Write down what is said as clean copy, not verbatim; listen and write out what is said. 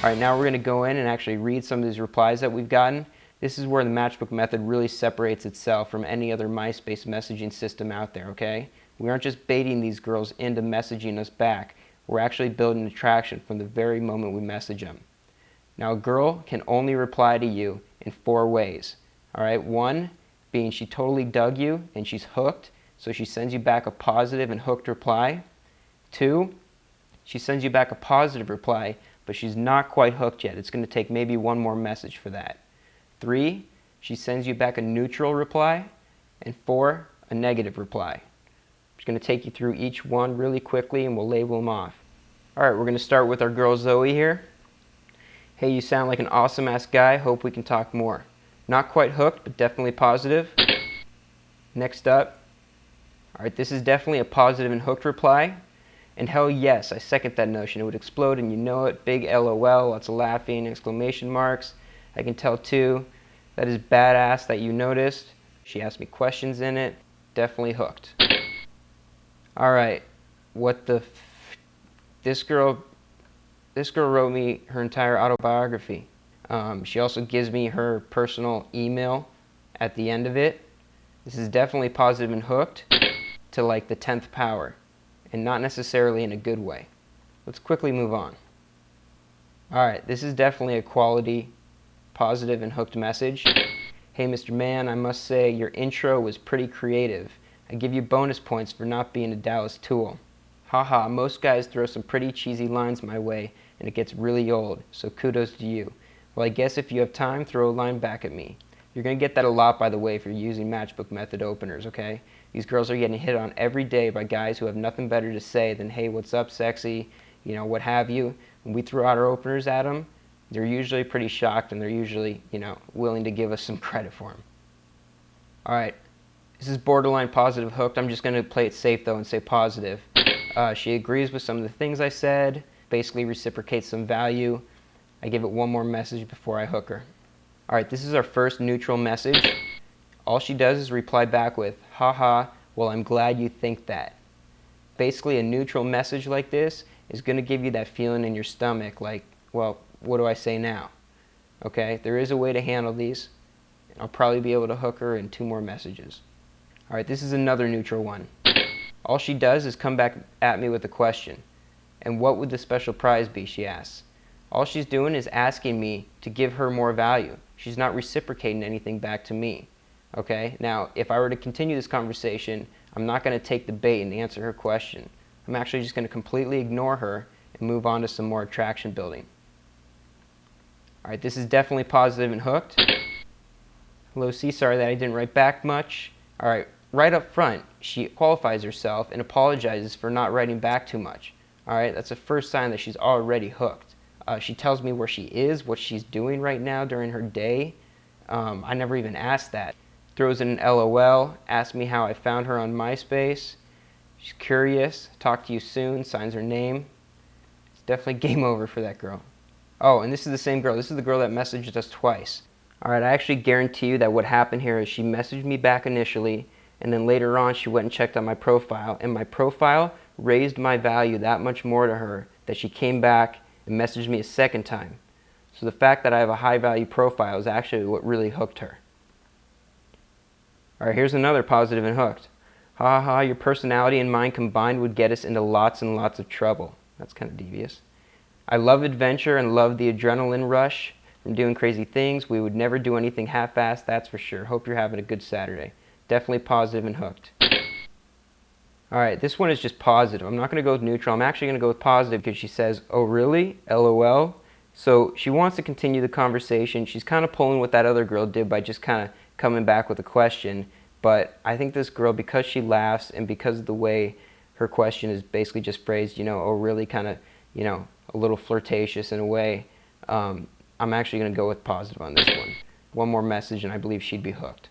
Alright, now we're going to go in and actually read some of these replies that we've gotten. This is where the matchbook method really separates itself from any other MySpace messaging system out there, okay? We aren't just baiting these girls into messaging us back. We're actually building attraction from the very moment we message them. Now, a girl can only reply to you in 4 ways. Alright, 1 being she totally dug you and she's hooked, so she sends you back a positive and hooked reply. 2, she sends you back a positive reply, but she's not quite hooked yet. It's going to take maybe 1 more message for that. 3, she sends you back a neutral reply. And 4, a negative reply. I'm just going to take you through each one really quickly and we'll label them off. Alright, we're going to start with our girl Zoe here. Hey, you sound like an awesome ass guy. Hope we can talk more. Not quite hooked, but definitely positive. Next up. Alright, this is definitely a positive and hooked reply. And hell yes, I second that notion. It would explode and you know it. Big LOL, lots of laughing, exclamation marks. I can tell too. That is badass that you noticed. She asked me questions in it. Definitely hooked. Alright, what the this girl wrote me her entire autobiography. She also gives me her personal email at the end of it. This is definitely positive and hooked to like the 10th power, and not necessarily in a good way. Let's quickly move on. Alright, this is definitely a quality, positive and hooked message. Hey Mr. Man, I must say your intro was pretty creative. I give you bonus points for not being a Dallas tool. Haha, most guys throw some pretty cheesy lines my way and it gets really old, so kudos to you. Well, I guess if you have time, throw a line back at me. You're going to get that a lot, by the way, if you're using matchbook method openers, okay? These girls are getting hit on every day by guys who have nothing better to say than, hey, what's up, sexy, you know, what have you. When we throw out our openers at them, they're usually pretty shocked and they're usually, you know, willing to give us some credit for them. Alright, this is borderline positive hooked. I'm just going to play it safe, though, and say positive. She agrees with some of the things I said, basically reciprocates some value. I give it 1 more message before I hook her. Alright, this is our first neutral message. All she does is reply back with, haha, well, I'm glad you think that. Basically, a neutral message like this is going to give you that feeling in your stomach like, well, what do I say now? Okay, there is a way to handle these. I'll probably be able to hook her in 2 more messages. Alright, this is another neutral one. All she does is come back at me with a question. And what would the special prize be, she asks. All she's doing is asking me to give her more value. She's not reciprocating anything back to me. Okay, now if I were to continue this conversation, I'm not going to take the bait and answer her question. I'm actually just going to completely ignore her and move on to some more attraction building. Alright, this is definitely positive and hooked. Hello C, sorry that I didn't write back much. Alright, right up front, she qualifies herself and apologizes for not writing back too much. Alright, that's the first sign that she's already hooked. She tells me where she is, what she's doing right now during her day. I never even asked that. Throws in an LOL, asks me how I found her on MySpace. She's curious, talk to you soon, signs her name. It's definitely game over for that girl. Oh, and this is the same girl. This is the girl that messaged us twice. Alright, I actually guarantee you that what happened here is she messaged me back initially, and then later on she went and checked on my profile, and my profile raised my value that much more to her that she came back and messaged me a second time. So the fact that I have a high value profile is actually what really hooked her. Alright, here's another positive and hooked. Ha ha, your personality and mine combined would get us into lots and lots of trouble. That's kind of devious. I love adventure and love the adrenaline rush from doing crazy things. We would never do anything half-assed, that's for sure. Hope you're having a good Saturday. Definitely positive and hooked. Alright, this one is just positive. I'm not going to go with neutral. I'm actually going to go with positive because she says, oh really? LOL. So she wants to continue the conversation. She's kind of pulling what that other girl did by just kind of coming back with a question. But I think this girl, because she laughs and because of the way her question is basically just phrased, you know, oh really, kind of, you know, a little flirtatious in a way, I'm actually going to go with positive on this one. 1 more message and I believe she'd be hooked.